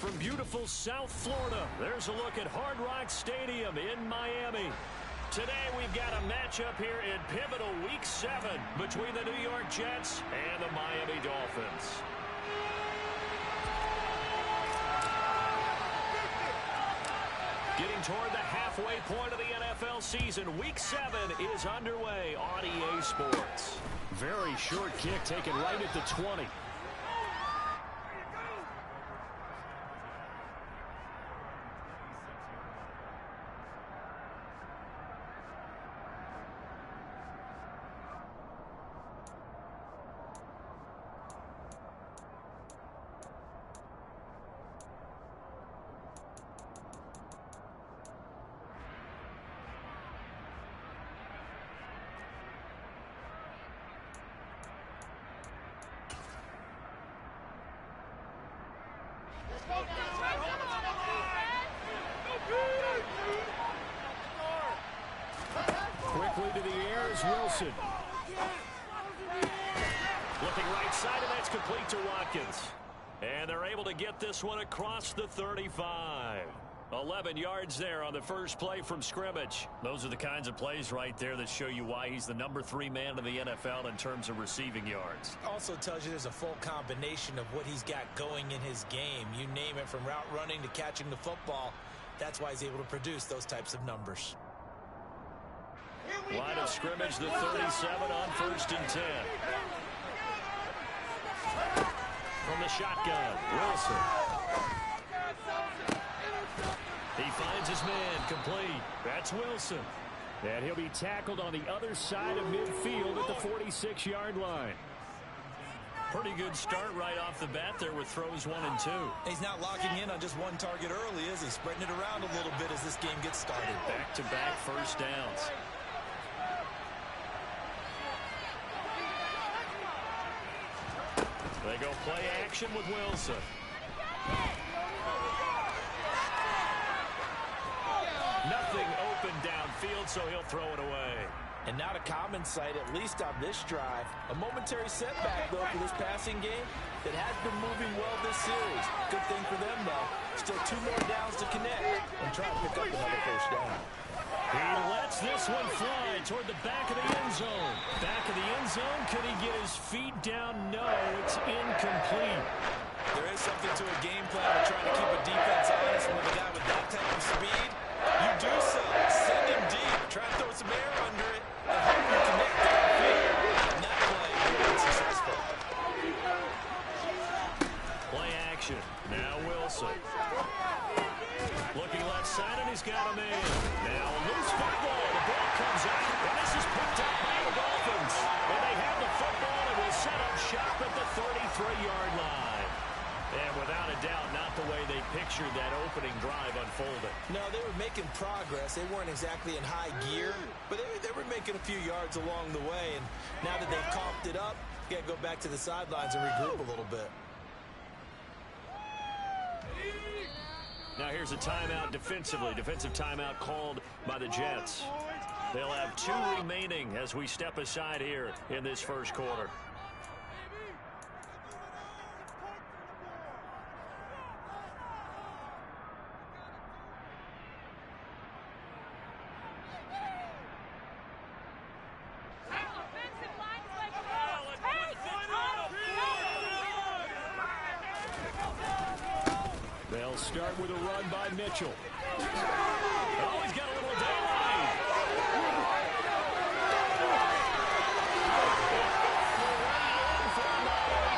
from beautiful South Florida, there's a look at Hard Rock Stadium in Miami. Today we've got a matchup here in pivotal Week 7 between the New York Jets and the Miami Dolphins. Getting toward the halfway point of the NFL season, Week 7 is underway on EA Sports. Very short kick taken right at the 20. Quickly to the air is Wilson. Looking right side, and that's complete to Watkins. And they're able to get this one across the 35. 11 yards there on the first play from scrimmage. Those are the kinds of plays right there that show you why he's the number 3 man in the NFL in terms of receiving yards. Also tells you there's a full combination of what he's got going in his game. You name it, from route running to catching the football. That's why he's able to produce those types of numbers. Line of scrimmage, the 37 on 1st and 10. From the shotgun, Wilson. He finds his man, complete. That's Wilson. And he'll be tackled on the other side of midfield at the 46-yard line. Pretty good start right off the bat there with throws 1 and 2. He's not locking in on just one target early, is he? Spreading it around a little bit as this game gets started. Back-to-back first downs. They go play action with Wilson. Nothing open downfield, so he'll throw it away. And not a common sight, at least on this drive. A momentary setback, though, for this passing game that has been moving well this series. Good thing for them, though. Still 2 more downs to connect and try to pick up another first down. He lets this one fly toward the back of the end zone. Back of the end zone. Could he get his feet down? No, it's incomplete. There is something to a game plan of trying to keep a defense honest with a guy with that type of speed. You do so. Send him deep. Try to throw some air under it and hope you connect downfield. And that play was successful. Play action. Now Wilson. Looking left side, and he's got a man. Now a loose football. The ball comes out, and this is picked up by the Dolphins. And they have the football, and will set up shop at the 33-yard line. And without a doubt, not the way they pictured that opening drive unfolding. No, they were making progress. They weren't exactly in high gear, but they were making a few yards along the way. And now that they've coughed it up, you got to go back to the sidelines and regroup a little bit. Now here's a timeout defensively. Defensive timeout called by the Jets. They'll have 2 remaining as we step aside here in this first quarter. They'll start with a run by Mitchell. Oh, he's got a little daylight.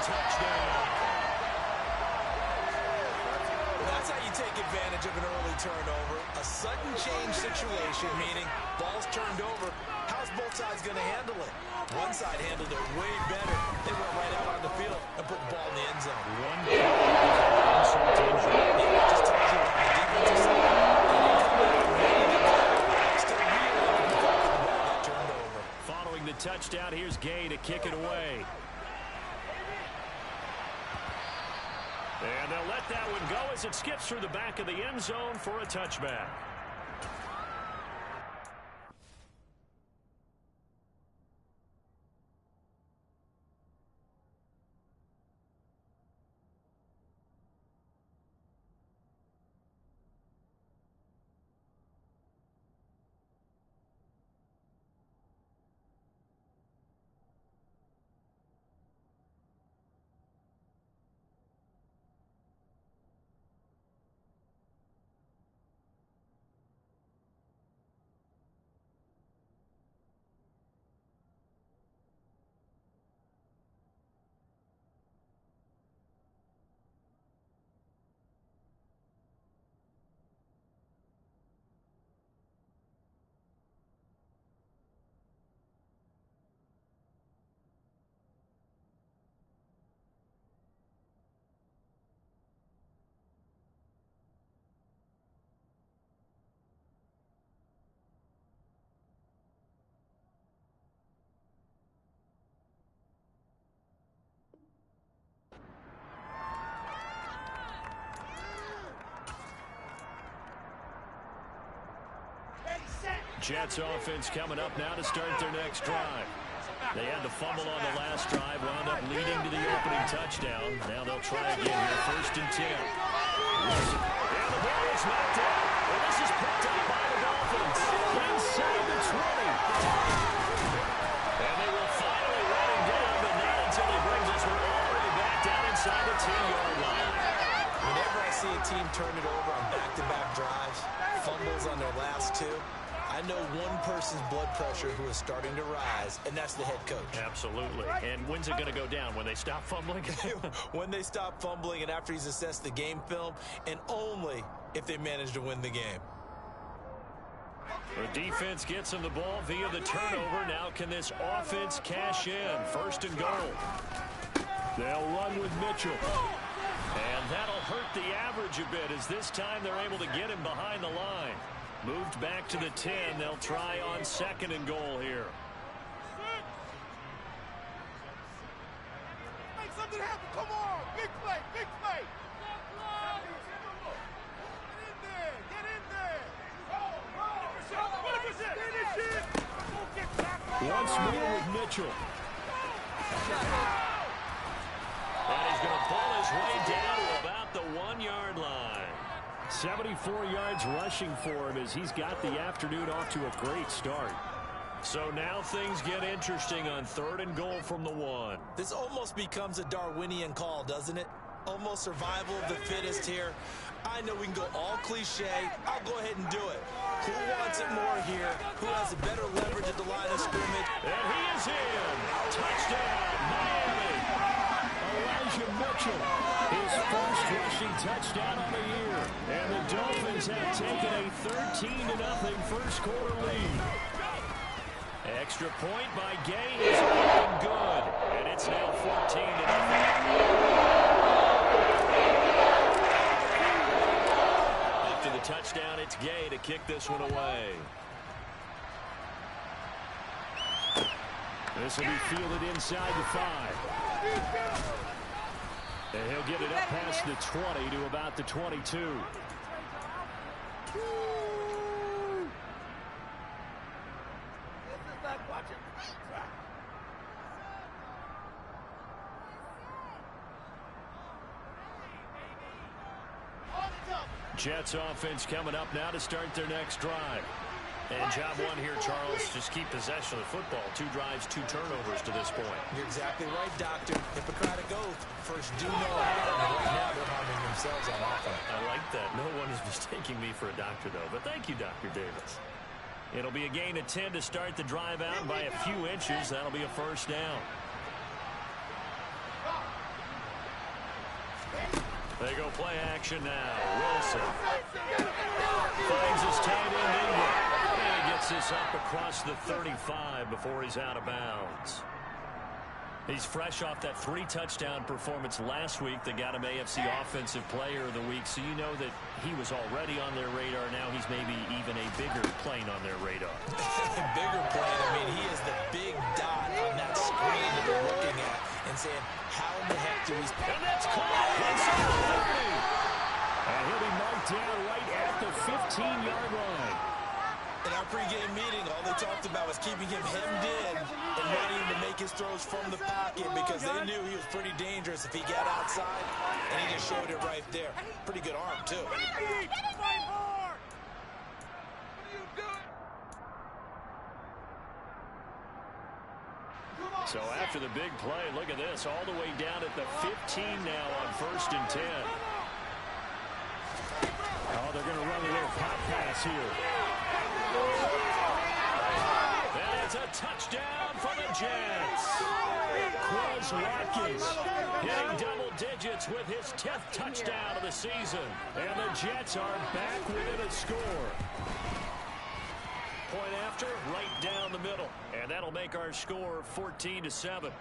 Touchdown. That's how you take advantage of an early turnover. A sudden change situation, meaning ball's turned over. How's both sides going to handle it? One side handled it way better. They went right out on the field and put the ball in the end zone. One insult injury. Yeah, it just tells you on the defensive side. Still reeling the ball that turned over. Following the touchdown, here's Gay to kick it away. And they'll let that one go as it skips through the back of the end zone for a touchback. Jets offense coming up now to start their next drive. They had the fumble on the last drive, wound up leading to the opening touchdown. Now they'll try again here, 1st and 10. And the ball is knocked out. And this is picked up by the Dolphins inside the 20. And they will finally run him down, but not until he brings this one all the way back down inside the 10-yard line. Whenever I see a team turn it over on back-to-back drives, fumbles on their last two, I know one person's blood pressure who is starting to rise, and that's the head coach. Absolutely. And when's it going to go down? When they stop fumbling? When they stop fumbling and after he's assessed the game film, and only if they manage to win the game. The defense gets him the ball via the turnover. Now can this offense cash in? 1st and goal. They'll run with Mitchell. And that'll hurt the average a bit as this time they're able to get him behind the line. Moved back to the 10. They'll try on 2nd and goal here. Make something happen. Come on. Big play. Big play. Get in there. Once more with Mitchell. And he's going to pull his way down to about the 1-yard line. 74 yards rushing for him as he's got the afternoon off to a great start. So now things get interesting on 3rd and goal from the 1. This almost becomes a Darwinian call, doesn't it? Almost survival of the fittest here. I know we can go all cliche. I'll go ahead and do it. Who wants it more here? Who has a better leverage at the line of scrimmage? And he is in. Touchdown, Miami. Elijah Mitchell, his first rushing touchdown on the year. And the Dolphins have taken a 13-0 first quarter lead. Extra point by Gay is up and good. And it's now 14-0. After the touchdown, it's Gay to kick this one away. This will be fielded inside the 5. And he'll get it up past the 20 to about the 22. Jets offense coming up now to start their next drive. And job 1 here, Charles, just keep possession of the football. 2 drives, 2 turnovers to this point. You're exactly right, Doctor. Hippocratic oath. First, do no harm. And right now, they're harming themselves on offense. I like that. No one is mistaking me for a doctor, though. But thank you, Dr. Davis. It'll be a gain of 10 to start the drive out. And by a few inches, that'll be a 1st down. They go play action now. Wilson finds his tight end Ingram. And he gets this up across the 35 before he's out of bounds. He's fresh off that 3-touchdown performance last week that got him AFC Offensive Player of the Week. So you know that he was already on their radar. Now he's maybe even a bigger plane on their radar. Bigger plane. I mean, he is the big dot on that screen that they're looking at and saying, how in the heck do we... And that's caught inside the 30. And he'll be marked down right at the 15-yard line. In our pregame meeting, all they talked about was keeping him hemmed in and wanting him to make his throws from the pocket because they knew he was pretty dangerous if he got outside, and he just showed it right there. Pretty good arm, too. So after the big play, look at this, all the way down at the 15 now on 1st and 10. Oh, they're going to run a little pop pass here. And it's a touchdown for the Jets. Quez Watkins hitting double digits with his 10th touchdown of the season. And the Jets are back within a score. Point after, right down the middle. And that'll make our score 14-7.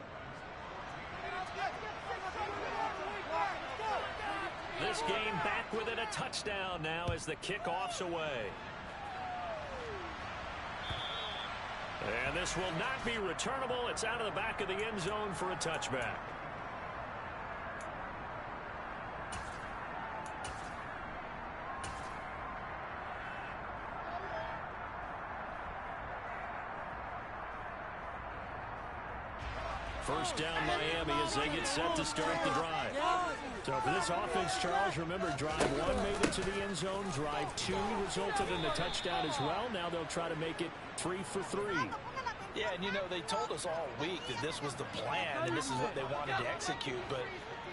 This game back within a touchdown now as the kickoff's away. And this will not be returnable. It's out of the back of the end zone for a touchback. First down Miami as they get set to start the drive. So for this offense, Charles, remember drive 1 made it to the end zone. Drive 2 resulted in a touchdown as well. Now they'll try to make it 3 for 3. Yeah, and you know, they told us all week that this was the plan and this is what they wanted to execute, but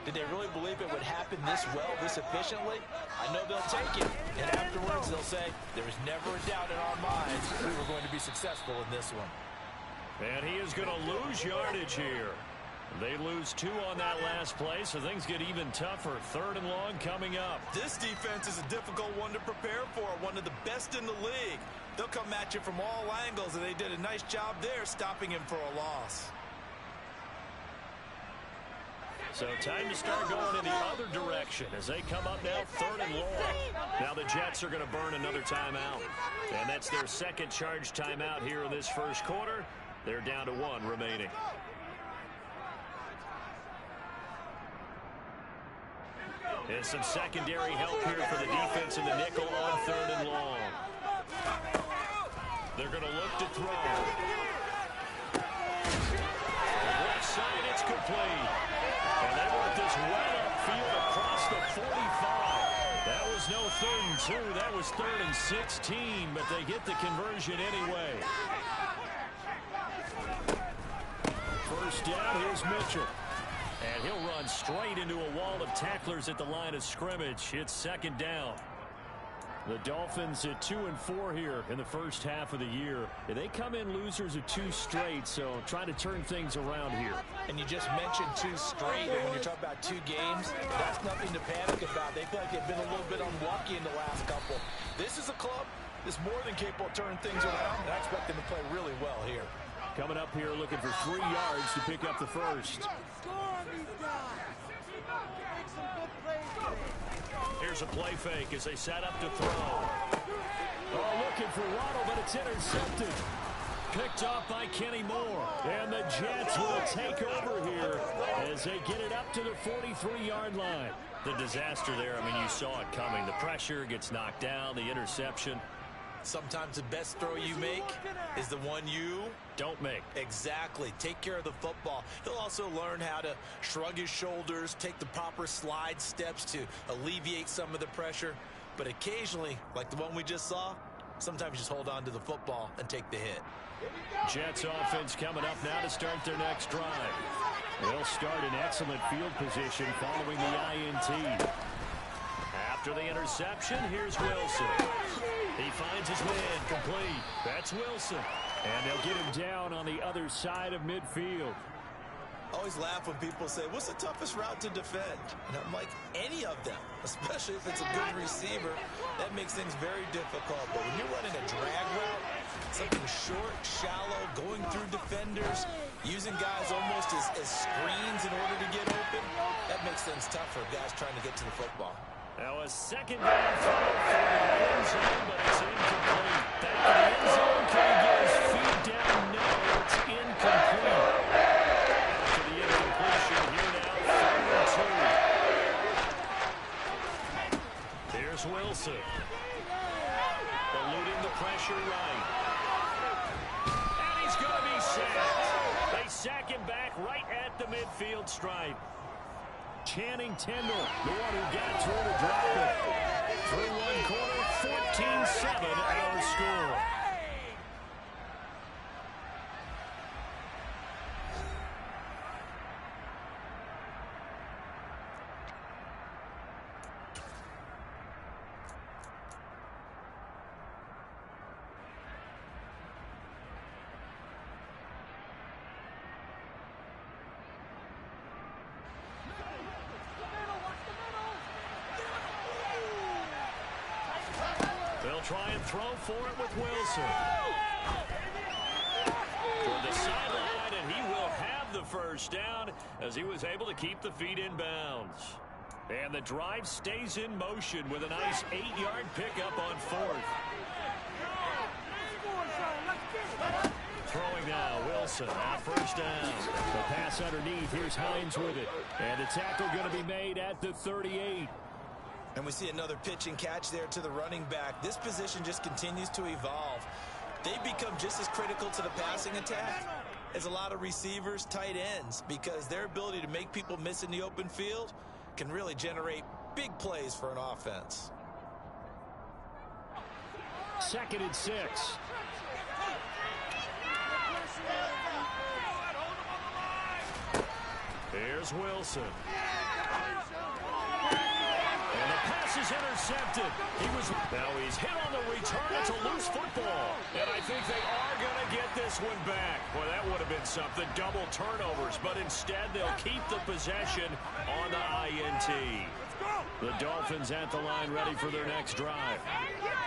did they really believe it would happen this well, this efficiently? I know they'll take it, and afterwards they'll say, there was never a doubt in our minds we were going to be successful in this one. And he is going to lose yardage here. They lose 2 on that last play, so things get even tougher. 3rd and long coming up. This defense is a difficult one to prepare for, one of the best in the league. They'll come at you from all angles, and they did a nice job there stopping him for a loss. So time to start going in the other direction as they come up now 3rd and long. Now the Jets are going to burn another timeout. And that's their second charge timeout here in this first quarter. They're down to 1 remaining. And some secondary help here for the defense in the nickel on 3rd and long. They're going to look to throw. Left side, it's complete. And they want this well upfield across the 45. That was no 3rd and 2. That was 3rd and 16, but they get the conversion anyway. First down, here's Mitchell. And he'll run straight into a wall of tacklers at the line of scrimmage. It's 2nd down. The Dolphins at 2 and 4 here in the first half of the year. They come in losers of 2 straight, so trying to turn things around here. And you just mentioned 2 straight, and when you're talking about 2 games, that's nothing to panic about. They feel like they've been a little bit unlucky in the last couple. This is a club that's more than capable of turning things around, and I expect them to play really well here. Coming up here looking for 3 yards to pick up the first. Here's a play fake as they set up to throw. Oh, looking for Waddle, but it's intercepted. Picked off by Kenny Moore. And the Jets will take over here as they get it up to the 43-yard line. The disaster there, I mean, you saw it coming. The pressure gets knocked down, the interception. Sometimes the best throw you make is the one you don't make. Exactly. Take care of the football. He'll also learn how to shrug his shoulders, take the proper slide steps to alleviate some of the pressure. But occasionally, like the one we just saw, sometimes just hold on to the football and take the hit. Jets offense coming up now to start their next drive. They'll start in excellent field position following the INT. After the interception, here's Wilson. He finds his man complete. That's Wilson. And they'll get him down on the other side of midfield. I always laugh when people say, what's the toughest route to defend? And I'm like, any of them, especially if it's a good receiver. That makes things very difficult. But when you're running a drag route, something short, shallow, going through defenders, using guys almost as screens in order to get open, that makes things tough for guys trying to get to the football. Now a 2nd down throw for the end zone, but it's incomplete. Back in the end zone, can he get his feet down? No, it's incomplete. To the incompletion here now, 3rd and 2. Here's Wilson. Eluding the pressure right. And he's going to be sacked. They sack him back right at the midfield stripe. Channing Tindall, the one who got through to drop it. Through one quarter, 14-7 our score. Try and throw for it with Wilson. Toward the sideline, and he will have the first down as he was able to keep the feet in bounds. And the drive stays in motion with a nice 8-yard pickup on 4th. Throwing now, Wilson at first down. The pass underneath, here's Hines with it. And the tackle going to be made at the 38. And we see another pitch and catch there to the running back. This position just continues to evolve. They become just as critical to the passing attack is a lot of receivers, tight ends, because their ability to make people miss in the open field can really generate big plays for an offense. 2nd and 6. Here's Wilson. And the pass is intercepted. Now he's hit on the return. It's a loose football. And I think they are going to get this one back. Well, that would have been something. Double turnovers. But instead, they'll keep the possession on the INT. The Dolphins at the line ready for their next drive.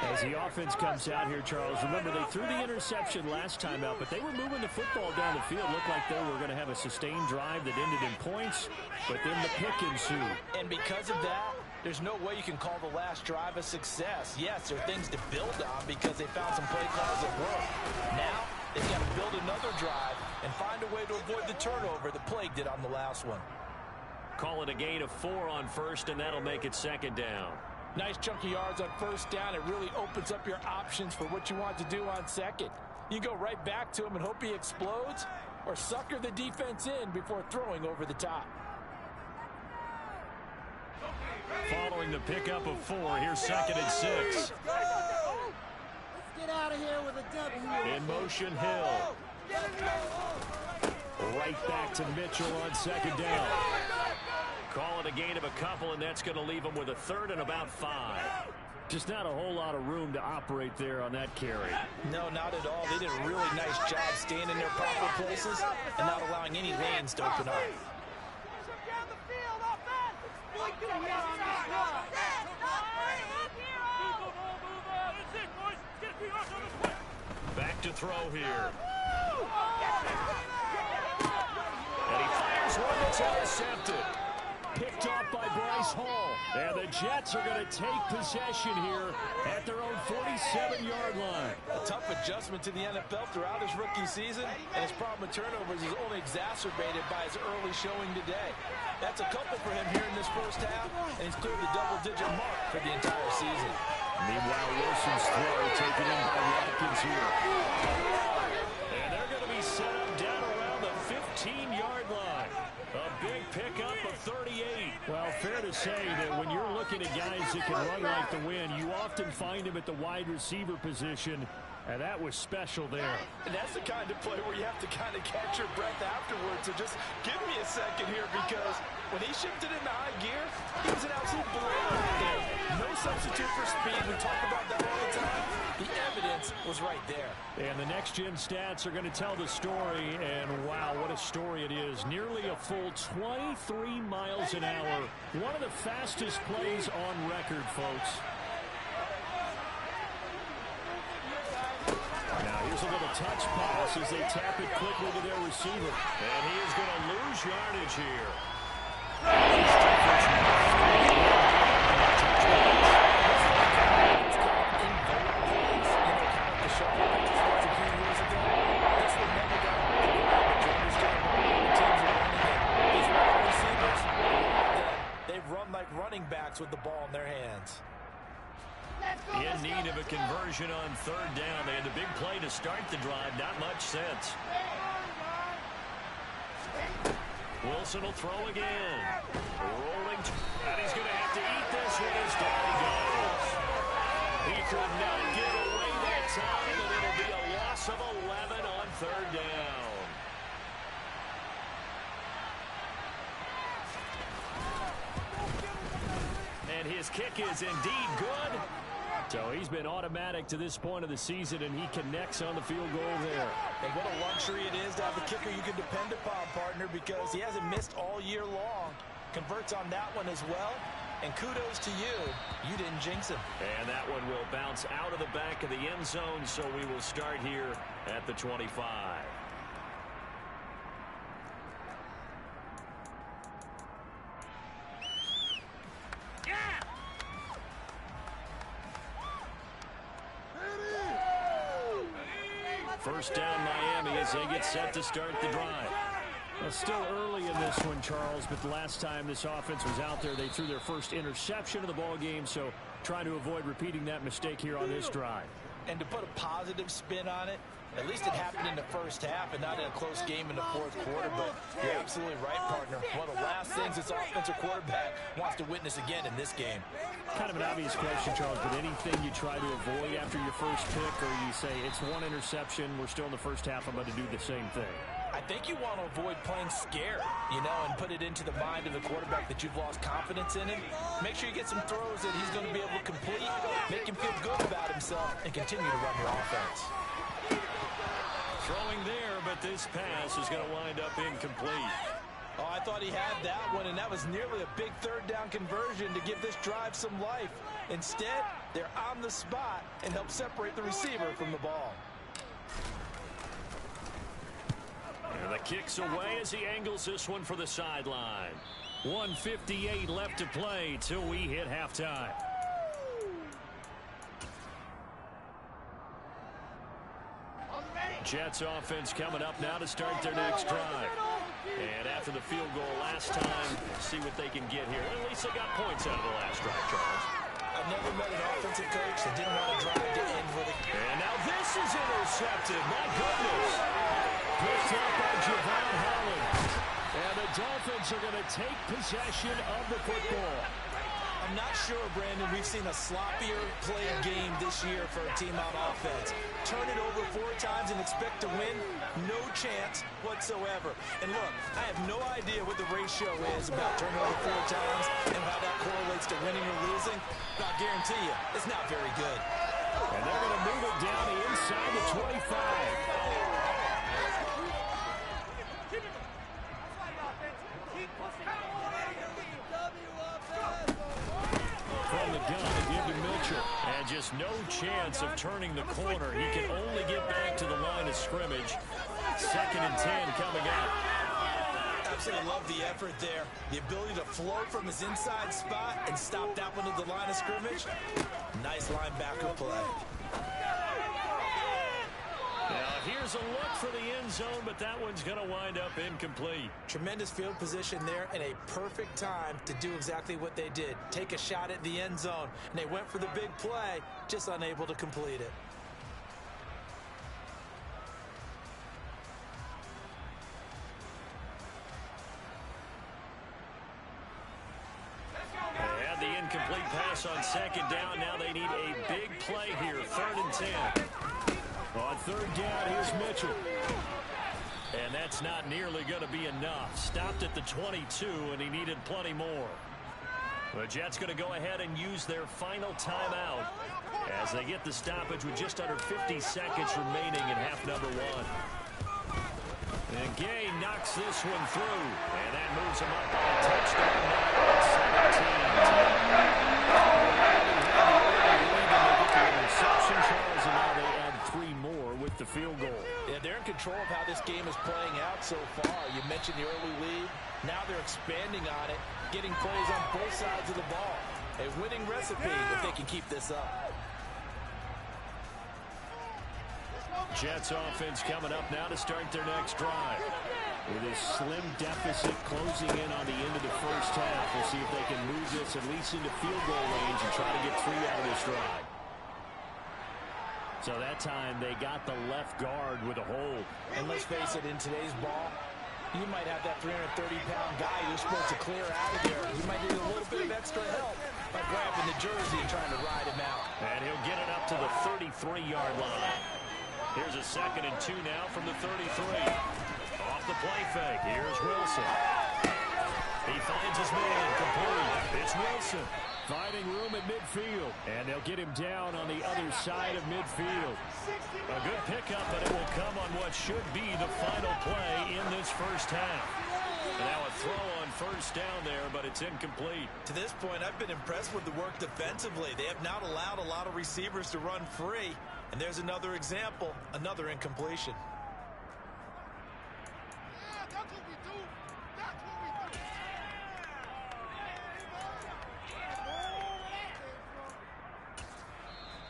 As the offense comes out here, Charles, remember they threw the interception last time out, but they were moving the football down the field. Looked like they were going to have a sustained drive that ended in points, but then the pick ensued. And because of that, there's no way you can call the last drive a success. Yes, there are things to build on because they found some play calls that work. Now, they've got to build another drive and find a way to avoid the turnover that plagued it on the last one. Call it a gain of 4 on first, and that'll make it 2nd down. Nice chunky yards on first down. It really opens up your options for what you want to do on second. You go right back to him and hope he explodes, or sucker the defense in before throwing over the top. Following the pickup of 4, here's 2nd and 6. Let's get out of here with a W. In motion, Hill. Right back to Mitchell on 2nd down. Call it a gain of a couple, and that's going to leave them with a 3rd and about 5. Just not a whole lot of room to operate there on that carry. No, not at all. They did a really nice job staying in their proper places and not allowing any lanes to open up. Back to throw here. And he fires one that's intercepted. Picked off by Bryce Hall. And the Jets are going to take possession here at their own 47-yard line. A tough adjustment to the NFL throughout his rookie season, and his problem with turnovers is only exacerbated by his early showing today. That's a couple for him here in this first half, and he's cleared the double-digit mark for the entire season. Meanwhile, Wilson's throw taken in by Watkins here. And they're going to be set up down around the 15-yard line. A big pickup of 38. Well, fair to say that when you're looking at guys that can run like the wind, you often find them at the wide receiver position, and that was special there. And that's the kind of play where you have to kind of catch your breath afterwards. So just give me a second here, because when he shifted into high gear, he was an absolute blowout right there. No substitute for speed. We talk about that all the time. The evidence was right there. And the next-gen stats are going to tell the story, and wow, what a story it is. Nearly a full 23 miles an hour. One of the fastest plays on record, folks. Now here's a little touch pass as they tap it quickly to their receiver. And he is going to lose yardage here. They've run like running backs with the ball in their hands. In need of a conversion on 3rd down. They had the big play to start the drive. Not much sense. Wilson will throw again. Rolling. And he's going to have to eat this one as down he goes. He could not get away that time, and it'll be a loss of 11 on 3rd down. And his kick is indeed good. So he's been automatic to this point of the season, and he connects on the field goal there. And what a luxury it is to have a kicker you can depend upon, partner, because he hasn't missed all year long. Converts on that one as well. And kudos to you. You didn't jinx him. And that one will bounce out of the back of the end zone, so we will start here at the 25. First down, Miami, as they get set to start the drive. Well, still early in this one, Charles, but the last time this offense was out there, they threw their first interception of the ball game, so trying to avoid repeating that mistake here on this drive. And to put a positive spin on it, At least it happened in the first half and not in a close game in the fourth quarter. But you're absolutely right, partner. One of the last things this offensive quarterback wants to witness again in this game. Kind of an obvious question, Charles, but anything you try to avoid after your first pick, or you say it's one interception, we're still in the first half, I'm going to do the same thing? I think you want to avoid playing scared, and put it into the mind of the quarterback that you've lost confidence in him. Make sure you get some throws that he's going to be able to complete, make him feel good about himself, and continue to run your offense. Throwing there, but this pass is going to wind up incomplete. Oh, I thought he had that one, and that was nearly a big third down conversion to give this drive some life. Instead, they're on the spot and help separate the receiver from the ball. And the kick's away as he angles this one for the sideline. 1:58 left to play till we hit halftime. Jets offense coming up now to start their next drive. And after the field goal last time, see what they can get here. At least they got points out of the last drive, Charles. I've never met an offensive coach that didn't want to drive to end with it. And now this is intercepted. My goodness. Picked up by Javon Holland. And the Dolphins are going to take possession of the football. I'm not sure, Brandon, we've seen a sloppier played game this year for a team on offense. Turn it over 4 times and expect to win? No chance whatsoever. And look, I have no idea what the ratio is about turning over 4 times and how that correlates to winning or losing. But I guarantee you, it's not very good. And they're going to move it down the inside the 25. From the gun to give to Mitchell. And just no chance of turning the corner. He can only get back to the line of scrimmage. 2nd and 10 coming up. Absolutely love the effort there. The ability to float from his inside spot and stop that one at the line of scrimmage. Nice linebacker play. Now here's a look for the end zone, but that one's going to wind up incomplete. Tremendous field position there and a perfect time to do exactly what they did. Take a shot at the end zone. And they went for the big play, just unable to complete it. They had the incomplete pass on 2nd down. Now they need a big play here. 3rd and 10. On 3rd down, here's Mitchell. And that's not nearly going to be enough. Stopped at the 22, and he needed plenty more. The Jets going to go ahead and use their final timeout as they get the stoppage with just under 50 seconds remaining in half number 1. And Gay knocks this one through, and that moves him up by a touchdown now at 17. Charles, and now they add 3 more with the field goal. Yeah, they're in control of how this game is playing out so far. You mentioned the early lead. Now they're expanding on it, getting plays on both sides of the ball. A winning recipe if they can keep this up. Jets offense coming up now to start their next drive. With a slim deficit closing in on the end of the first half, we'll see if they can move this at least into field goal range and try to get 3 out of this drive. So that time they got the left guard with a hold. And let's face it, in today's ball, you might have that 330-pound guy you're supposed to clear out of there. You might need a little bit of extra help by grabbing the jersey and trying to ride him out. And he'll get it up to the 33-yard line. Here's a 2nd and 2 now from the 33. Off the play fake. Here's Wilson. He finds his man complete. It's Wilson finding room at midfield. And they'll get him down on the other side of midfield. A good pickup, but it will come on what should be the final play in this first half. And now a throw on 1st down there, but it's incomplete. To this point, I've been impressed with the work defensively. They have not allowed a lot of receivers to run free. And there's another example, another incompletion.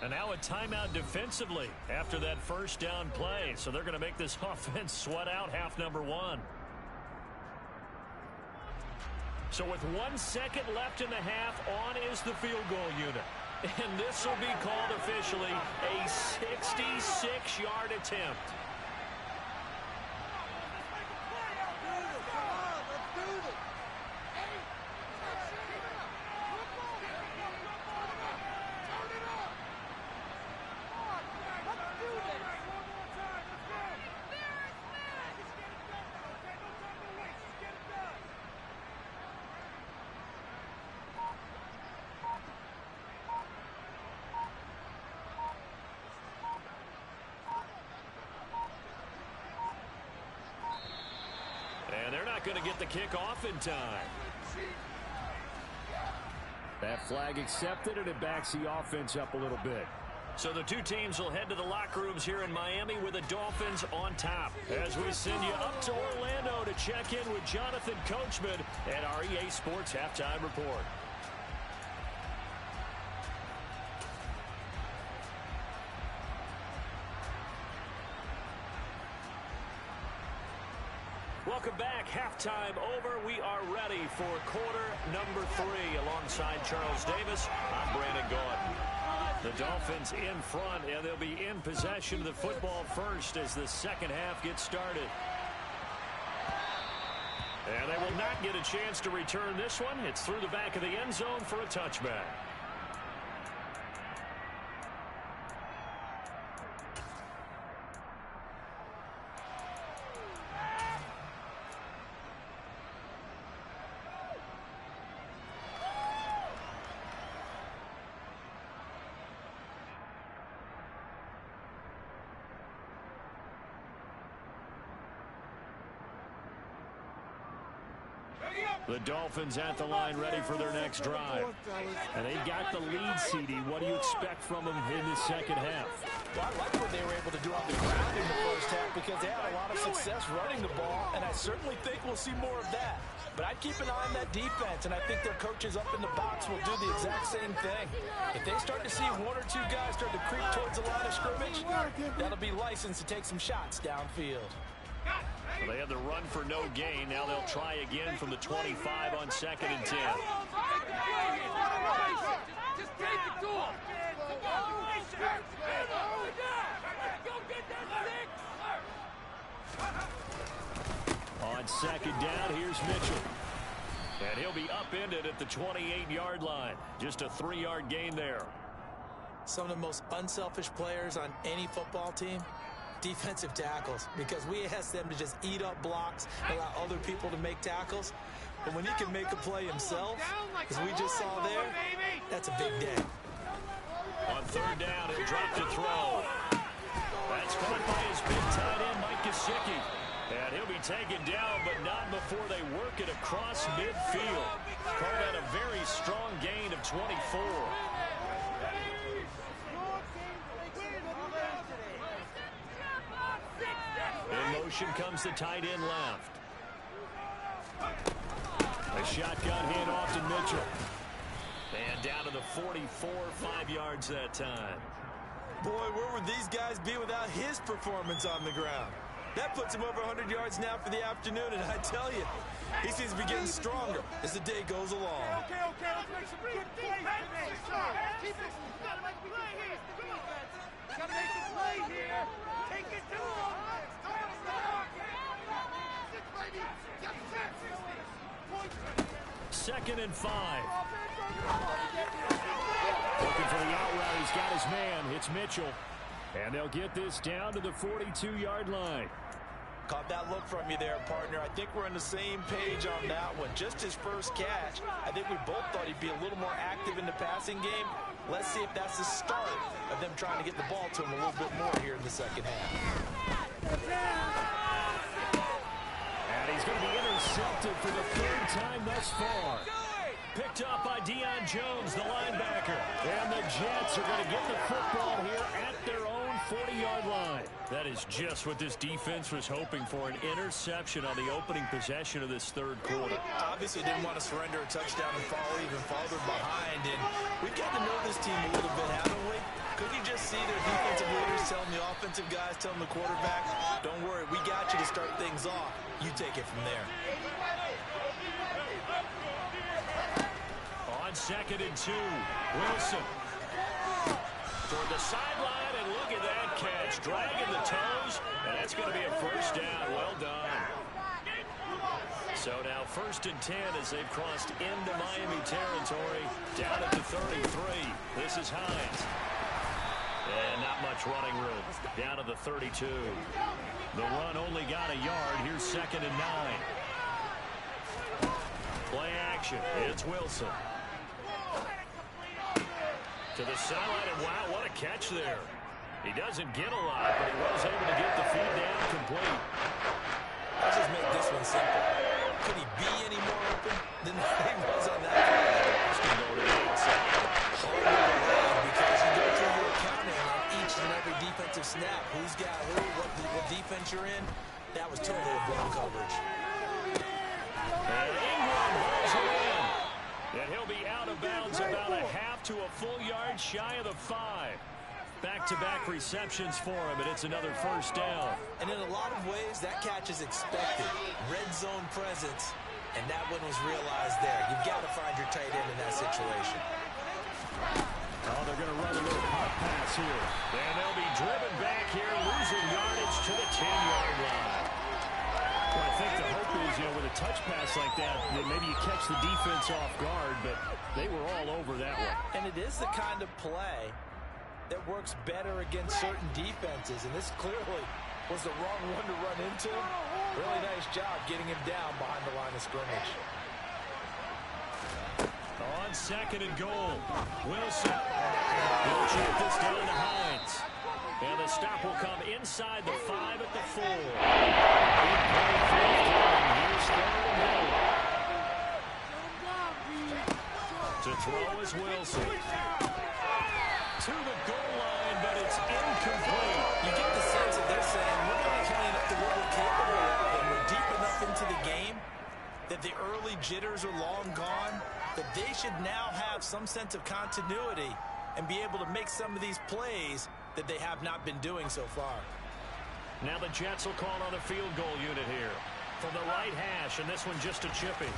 And now a timeout defensively after that 1st down play. So they're going to make this offense sweat out half number 1. So with 1 second left in the half, on is the field goal unit. And this will be called officially a 66-yard attempt. And they're not going to get the kick off in time. That flag accepted, and it backs the offense up a little bit. So the two teams will head to the locker rooms here in Miami with the Dolphins on top. As we send you up to Orlando to check in with Jonathan Coachman at our EA Sports Halftime Report. Welcome back. Halftime over. We are ready for quarter number 3. Alongside Charles Davis, I'm Brandon Gordon. The Dolphins in front, and they'll be in possession of the football first as the second half gets started. And they will not get a chance to return this one. It's through the back of the end zone for a touchback. The Dolphins at the line ready for their next drive. And they got the lead, CD. What do you expect from them in the second half? Well, I like what they were able to do on the ground in the first half because they had a lot of success running the ball, and I certainly think we'll see more of that. But I'd keep an eye on that defense, and I think their coaches up in the box will do the exact same thing. If they start to see one or two guys start to creep towards the line of scrimmage, that'll be licensed to take some shots downfield. Well, they had the run for no gain. Now they'll try again from the 25 on 2nd and 10. Just take it to him. On 2nd down, here's Mitchell. And he'll be upended at the 28-yard line. Just a 3-yard gain there. Some of the most unselfish players on any football team, defensive tackles, because we ask them to just eat up blocks, allow other people to make tackles. And when he can make a play himself, as we just saw there, that's a big day. On 3rd down, he'll drop to throw. That's caught by his big tight end, Mike Gesicki. And he'll be taken down, but not before they work it across midfield. Called out a very strong gain of 24. In motion comes the tight end left. A shotgun handoff to Mitchell. And down to the 44, 5 yards that time. Boy, where would these guys be without his performance on the ground? That puts him over 100 yards now for the afternoon, and I tell you, he seems to be getting stronger as the day goes along. Okay, let's make some good plays today. Keep it. You gotta make a play here. You gotta make a play here. Take it to him. Second and 5. Looking for the out route. He's got his man. It's Mitchell. And they'll get this down to the 42-yard line. Caught that look from you there, partner. I think we're on the same page on that one. Just his first catch. I think we both thought he'd be a little more active in the passing game. Let's see if that's the start of them trying to get the ball to him a little bit more here in the second half. And he's going to be intercepted for the 3rd time thus far. Picked up by Deion Jones, the linebacker. And the Jets are going to get the football here at their own 40-yard line. That is just what this defense was hoping for, an interception on the opening possession of this 3rd quarter. Obviously didn't want to surrender a touchdown and fall even farther behind. And we've gotten to know this team a little bit, haven't we? Could you just see their defensive leaders telling the offensive guys, telling the quarterback, don't worry, we got you to start things off. You take it from there. On 2nd and 2, Wilson. toward the sideline, and look at that catch. Dragging the toes, and that's going to be a first down. Well done. So now 1st and 10 as they've crossed into Miami territory, down at the 33. This is Hines. And not much running room. Down to the 32. The run only got a yard. Here's 2nd and 9. Play action. It's Wilson. To the sideline, and wow, what a catch there. He doesn't get a lot, but he was able to get the feed down complete. Let's just make this one simple. Could he be any more open than he was on that play? It's going to go to the outside. Hard to believe because you go through your accounting on each and every defensive snap. Who's got who, what defense you're in. That was totally a blown coverage. And Ingram rolls it in. And he'll be out of bounds about a half to a full yard shy of the 5. Back-to-back receptions for him, and it's another first down. And in a lot of ways, that catch is expected. Red zone presence, and that one was realized there. You've got to find your tight end in that situation. Oh, they're going to run a little hot pass here. And they'll be driven back here, losing yardage to the 10-yard line. Well, I think the hope is, with a touch pass like that maybe you catch the defense off guard, but they were all over that one. And it is the kind of play that works better against certain defenses, and this clearly was the wrong one to run into. Really nice job getting him down behind the line of scrimmage. On 2nd and goal, Wilson will check this down to Hines. And the stop will come inside the 5 at the 4. Big play, 15. Here's 3rd and goal. To throw is Wilson. To the goal line, but it's incomplete. You get the sense that they're saying, we're going to clean up to what we're capable of, and we're deep enough into the game that the early jitters are long gone, that they should now have some sense of continuity and be able to make some of these plays that they have not been doing so far. Now the Jets will call on a field goal unit here from the right hash, and this one just a chipping.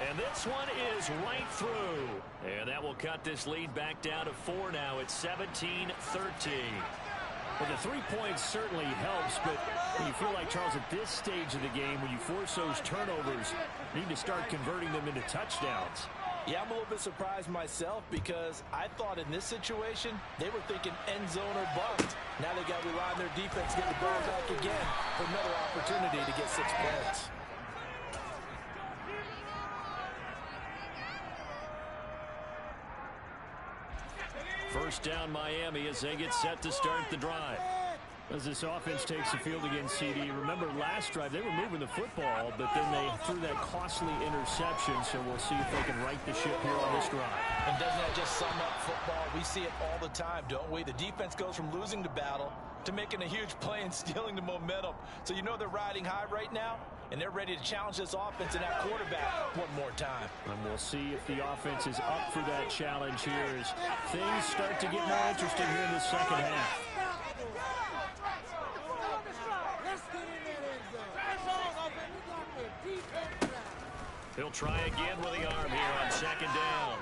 And this one is right through. And that will cut this lead back down to 4 now. It's 17-13. Well, the 3 points certainly helps, but you feel like, Charles, at this stage of the game, when you force those turnovers, you need to start converting them into touchdowns. Yeah, I'm a little bit surprised myself because I thought in this situation, they were thinking end zone or bust. Now they got to rely on their defense to get the ball back again for another opportunity to get 6 points. First down Miami as they get set to start the drive. As this offense takes the field against CD. Remember last drive they were moving the football, but then they threw that costly interception, so we'll see if they can right the ship here on this drive. And doesn't that just sum up football? We see it all the time, don't we? The defense goes from losing the battle to making a huge play and stealing the momentum. So you know they're riding high right now, and they're ready to challenge this offense and that quarterback one more time. And we'll see if the offense is up for that challenge here as things start to get more interesting here in the second half. He'll try again with the arm here on 2nd down.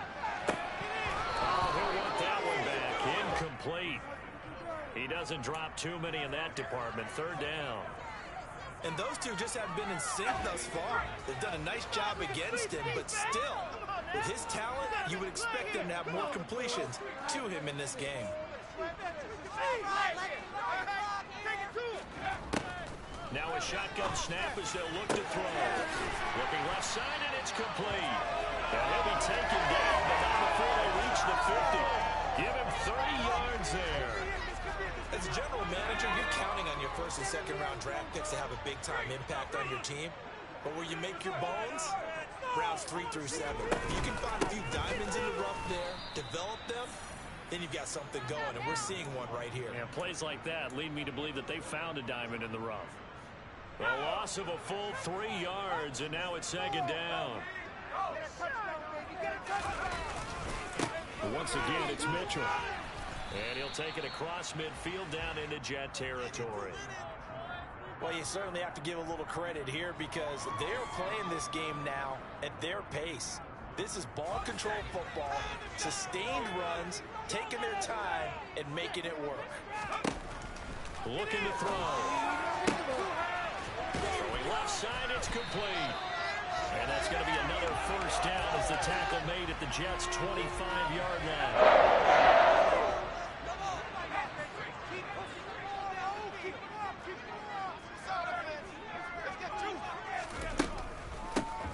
Oh, he'll want that one back. Incomplete. He doesn't drop too many in that department. 3rd down. And those two just haven't been in sync thus far. They've done a nice job against him, but still, with his talent, you would expect them to have more completions to him in this game. Now a shotgun snap as they'll look to throw. Looking left side, and it's complete. And he'll be taken down, but not before they reach the 50. Give him 30 yards there. As a general manager, you're counting on your 1st and 2nd round draft picks to have a big-time impact on your team. But where you make your bones, rounds 3 through 7. If you can find a few diamonds in the rough there, develop them, then you've got something going, and we're seeing one right here. And plays like that lead me to believe that they found a diamond in the rough. A loss of a full 3 yards, and now it's 2nd down. Once again, it's Mitchell. And he'll take it across midfield down into Jet territory. Well, you certainly have to give a little credit here because they're playing this game now at their pace. This is ball control football, sustained runs, taking their time, and making it work. Looking to throw. Throwing left side, it's complete. And that's going to be another first down as the tackle made at the Jets' 25-yard line.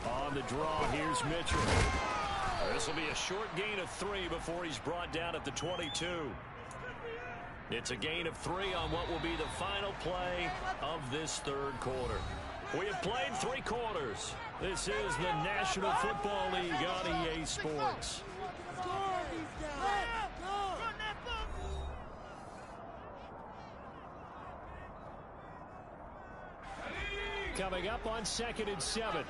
On the draw, here's Mitchell. This will be a short gain of 3 before he's brought down at the 22. It's a gain of 3 on what will be the final play of this third quarter. We have played 3 quarters. This is the National Football League on EA Sports. Coming up on 2nd and 7.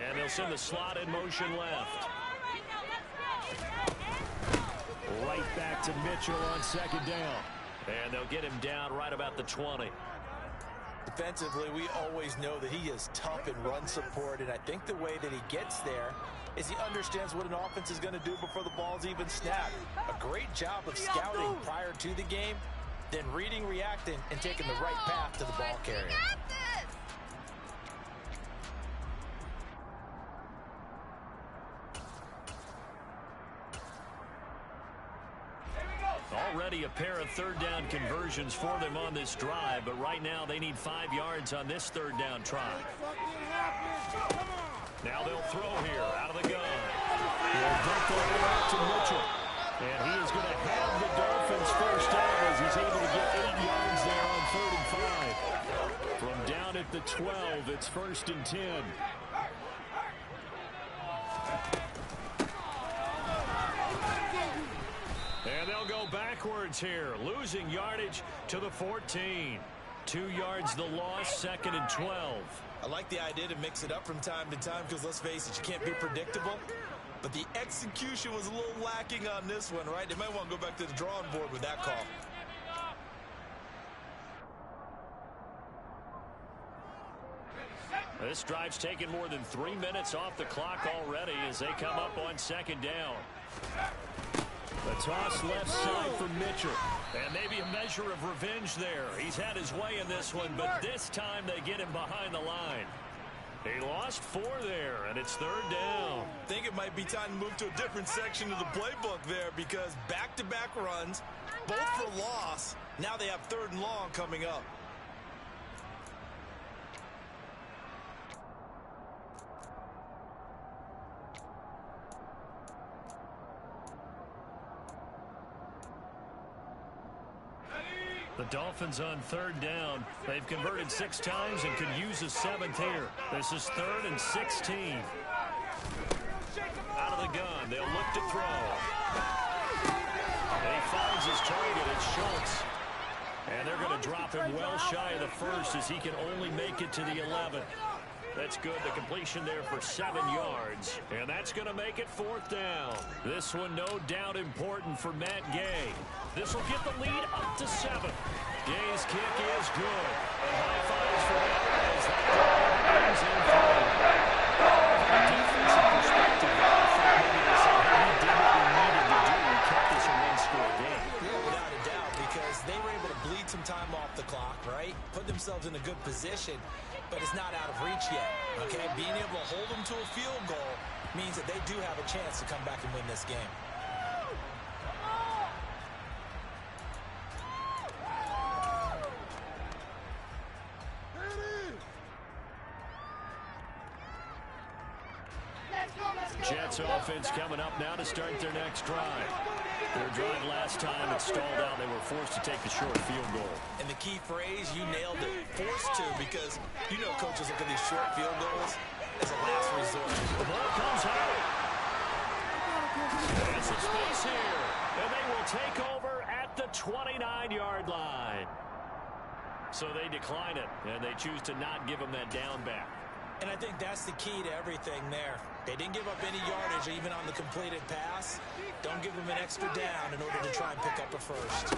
And they'll send the slot in motion left. Right back to Mitchell on 2nd down. And they'll get him down right about the 20. Defensively, we always know that he is tough in run support, and I think the way that he gets there is he understands what an offense is going to do before the ball's even snapped. A great job of scouting prior to the game, then reading, reacting, and taking the right path to the ball carrier. Already a pair of 3rd down conversions for them on this drive, but right now they need 5 yards on this 3rd down try. Now they'll throw here out of the gun. They'll dump the ball out to Mitchell. And he is going to have the Dolphins first down as he's able to get 8 yards there on 3rd and 5. From down at the 12, it's 1st and 10. And they'll go backwards here, losing yardage to the 14. 2 yards the loss, 2nd and 12. I like the idea to mix it up from time to time because, let's face it, you can't be predictable. But the execution was a little lacking on this one, right? They might want to go back to the drawing board with that call. This drive's taken more than 3 minutes off the clock already as they come up on 2nd down. The toss left side for Mitchell. And maybe a measure of revenge there. He's had his way in this one, but this time they get him behind the line. He lost 4 there, and it's 3rd down. I think it might be time to move to a different section of the playbook there because back-to-back runs, both for loss. Now they have 3rd and long coming up. The Dolphins on 3rd down. They've converted 6 times and could use a 7th here. This is 3rd and 16. Out of the gun, they'll look to throw. And he finds his target, it's Schultz. And they're going to drop him well shy of the 1st as he can only make it to the 11. That's good. The completion there for 7 yards. And that's going to make it 4th down. This one no doubt important for Matt Gay. This will get the lead up to 7. Gay's kick is good. And high fives for that as that comes in front. From a defensive perspective, I think maybe they say, hey, we did what we needed to do. We kept this a 1-score game. Without a doubt, because they were able to bleed some time off the clock, right? Put themselves in a good position, but it's not out of reach yet, okay? Being able to hold them to a field goal means that they do have a chance to come back and win this game. Jets offense coming up now to start their next drive. Their drive last time, it stalled out. They were forced to take the short field goal. And the key phrase, you nailed it, forced to, because you know coaches look at these short field goals as a last resort. The ball comes out. There's some space here. And they will take over at the 29-yard line. So they decline it, and they choose to not give them that down back. And I think that's the key to everything there. They didn't give up any yardage even on the completed pass. Don't give them an extra down in order to try and pick up a 1st.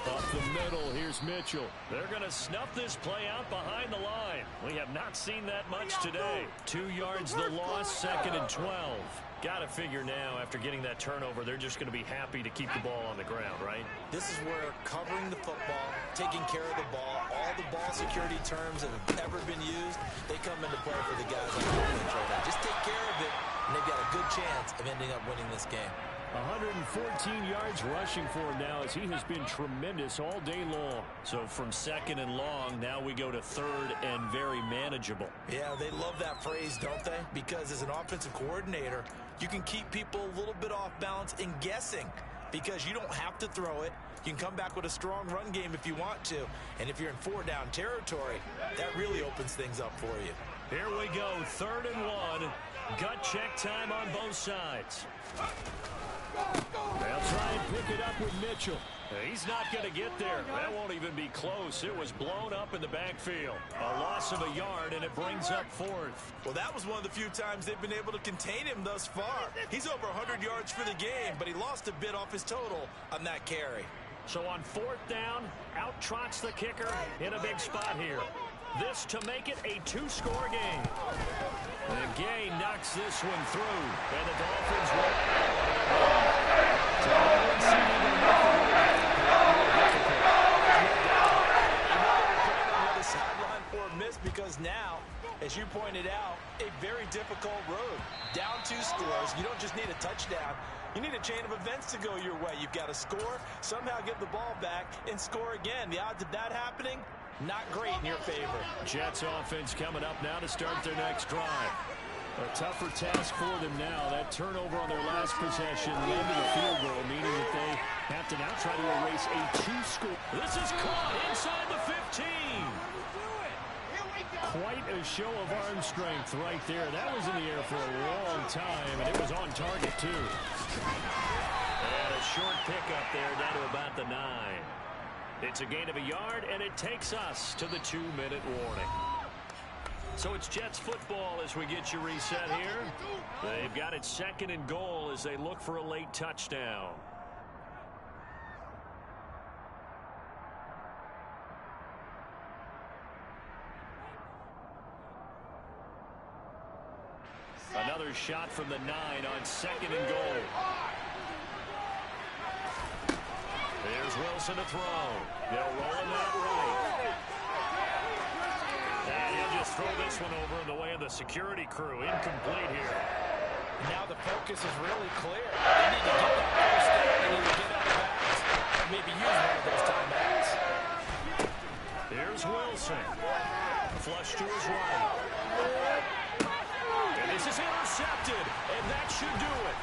Up the middle, here's Mitchell. They're going to snuff this play out behind the line. We have not seen that much today. 2 yards the loss, 2nd and 12. Got to figure now, after getting that turnover, they're just going to be happy to keep the ball on the ground, right? This is where covering the football, taking care of the ball, all the ball security terms that have ever been used, they come into play for the guys on offense right now. Just take care of it, and they've got a good chance of ending up winning this game. 114 yards rushing for him now, as he has been tremendous all day long. So from 2nd and long, now we go to 3rd and very manageable. Yeah, they love that phrase, don't they? Because as an offensive coordinator, you can keep people a little bit off balance and guessing, because you don't have to throw it. You can come back with a strong run game if you want to. And if you're in 4-down territory, that really opens things up for you. Here we go, 3rd and 1. Gut check time on both sides. They'll try and pick it up with Mitchell. He's not going to get there. That won't even be close. It was blown up in the backfield. A loss of a yard, and it brings up 4th. Well, that was one of the few times they've been able to contain him thus far. He's over 100 yards for the game, but he lost a bit off his total on that carry. So on 4th down, out trots the kicker in a big spot here. This to make it a 2-score game. And Gay knocks this one through, and the Dolphins will... Because now, as you pointed out, a very difficult road. Down 2 scores. You don't just need a touchdown. You need a chain of events to go your way. You've got to score, somehow get the ball back, and score again. The odds of that happening, not great in your favor. Jets offense coming up now to start their next drive. A tougher task for them now. That turnover on their last possession led to the field goal, meaning that they have to now try to erase a 2-score. This is caught inside the 15. Quite a show of arm strength right there. That was in the air for a long time, and it was on target, too. And a short pickup there down to about the 9. It's a gain of a yard, and it takes us to the 2-minute warning. So it's Jets football as we get you reset here. They've got it 2nd and goal as they look for a late touchdown. Another shot from the 9 on 2nd and goal. There's Wilson to throw. They'll roll him out right. And he'll just throw this one over in the way of the security crew. Incomplete here. Now the focus is really clear. They need to get that first down. They need to get out of bounds. And maybe use one of those timeouts. Here's Wilson. Flush to his right. And this is intercepted. And that should do it.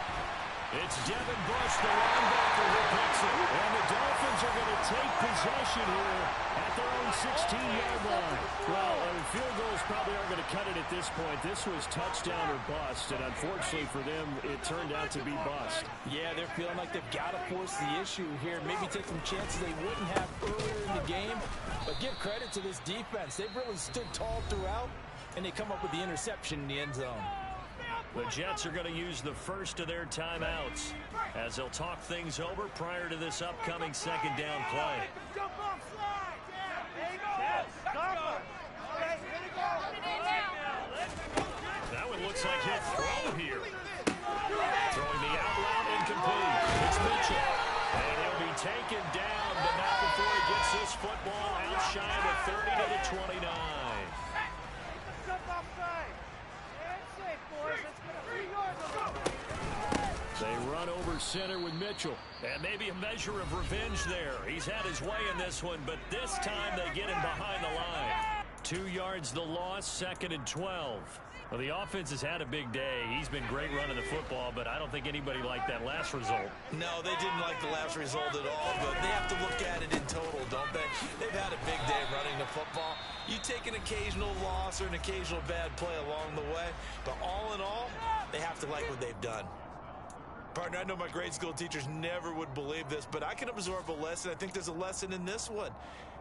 It's Devin Bush, the linebacker, who picks it. And the Dolphins are going to take possession here at their own 16-yard line. Well, field goals probably aren't going to cut it at this point. This was touchdown or bust, and unfortunately for them, it turned out to be bust. Yeah, they're feeling like they've got to force the issue here. Maybe take some chances they wouldn't have earlier in the game. But give credit to this defense. They've really stood tall throughout, and they come up with the interception in the end zone. The Jets are going to use the first of their timeouts as they'll talk things over prior to this upcoming 2nd down play. Jump off slide. There you go. Cover. Okay, here we go. That one looks like he'll throw here. Throwing the out route incomplete. It's Mitchell. And he'll be taken down, but not before he gets this football outside the 30 to the 29. Jump off slide. And safe, boys. Let's get a 3 yards. They run over center with Mitchell. And maybe a measure of revenge there. He's had his way in this one, but this time they get him behind the line. 2 yards the loss, 2nd and 12. Well, the offense has had a big day. He's been great running the football, but I don't think anybody liked that last result. No, they didn't like the last result at all, but they have to look at it in total, don't they? They've had a big day running the football. You take an occasional loss or an occasional bad play along the way, but all in all, they have to like what they've done. Partner, I know my grade school teachers never would believe this, but I can absorb a lesson. I think there's a lesson in this one.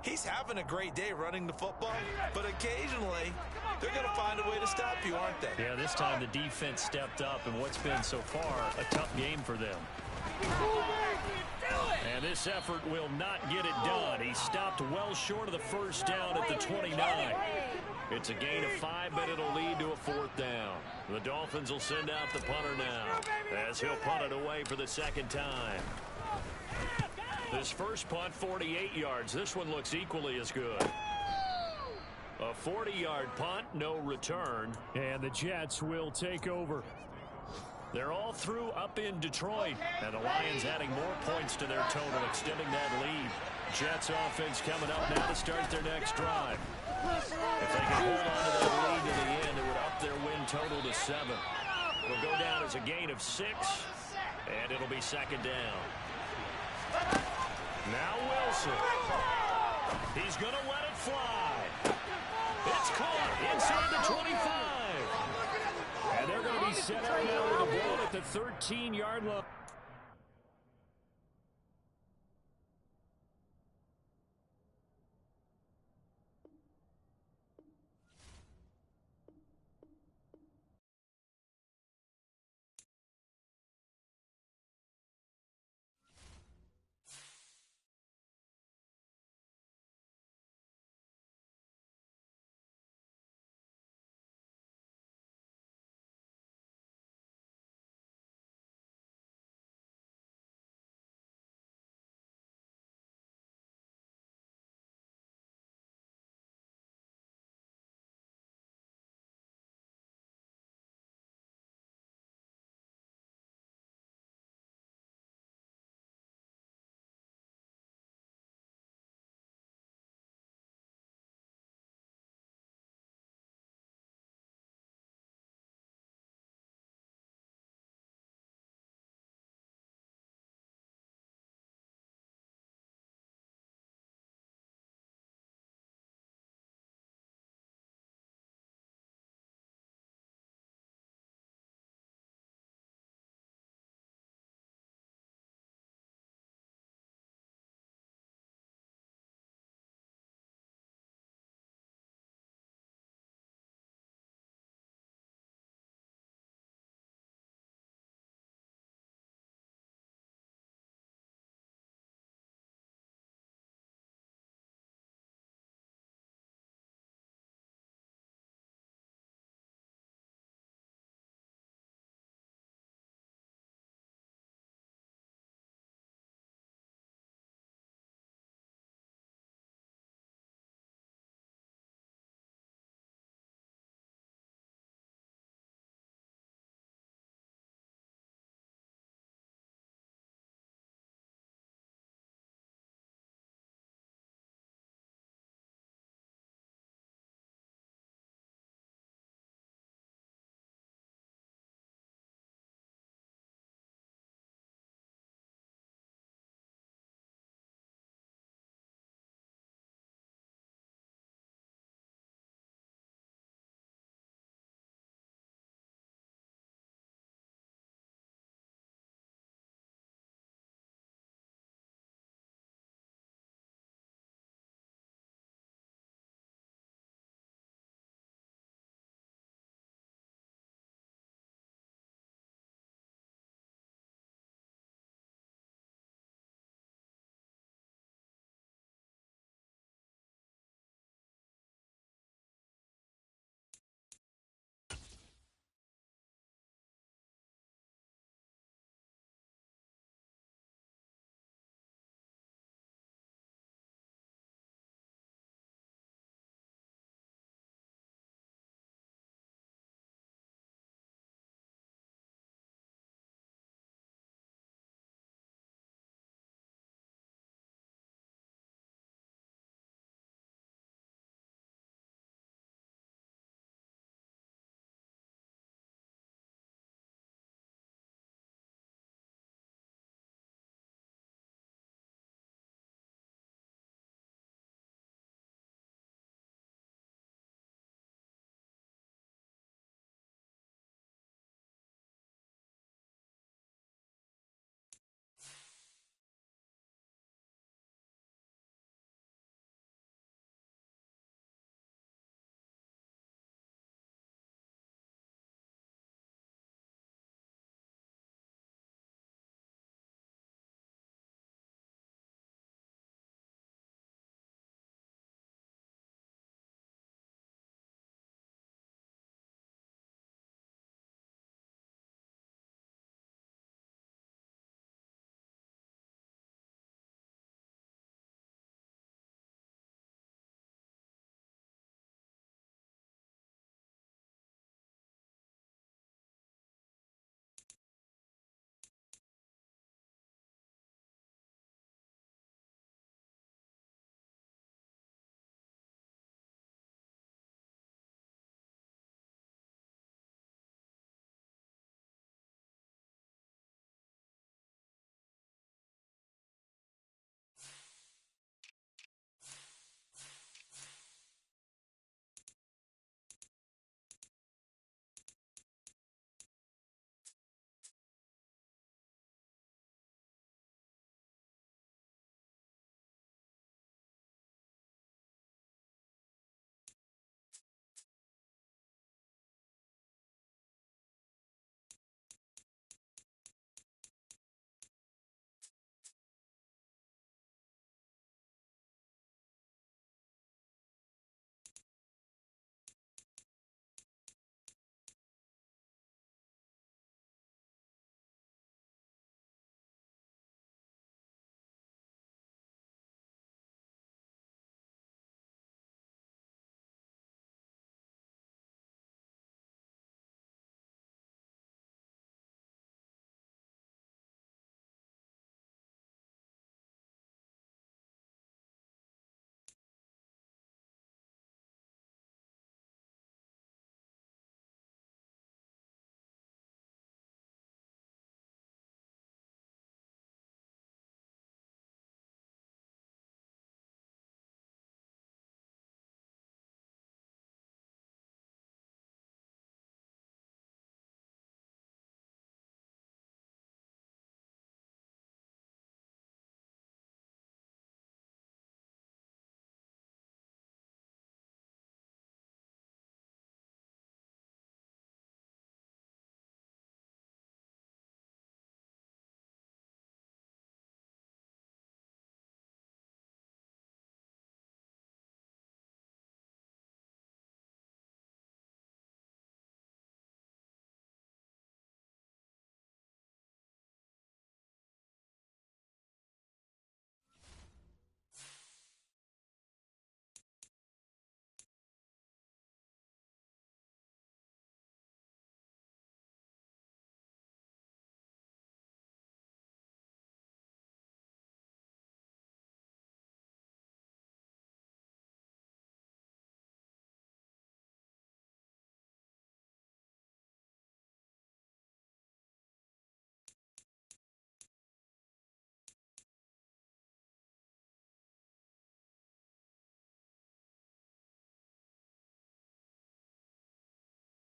He's having a great day running the football, but occasionally they're going to find a way to stop you, aren't they? Yeah, this time the defense stepped up in what's been so far a tough game for them. And this effort will not get it done. He stopped well short of the first down at the 29. It's a gain of 5, but it'll lead to a 4th down. The Dolphins will send out the punter now as he'll punt it away for the second time. This first punt, 48 yards. This one looks equally as good. A 40-yard punt, no return. And the Jets will take over. They're all through up in Detroit, and the Lions adding more points to their total, extending that lead. Jets offense coming up now to start their next drive. If they can hold on to that lead to the end, it would up their win total to 7. It'll go down as a gain of 6, and it'll be second down. Now Wilson. He's going to let it fly. It's caught inside the 25. And they're going to be set up now with a ball at the 13-yard line.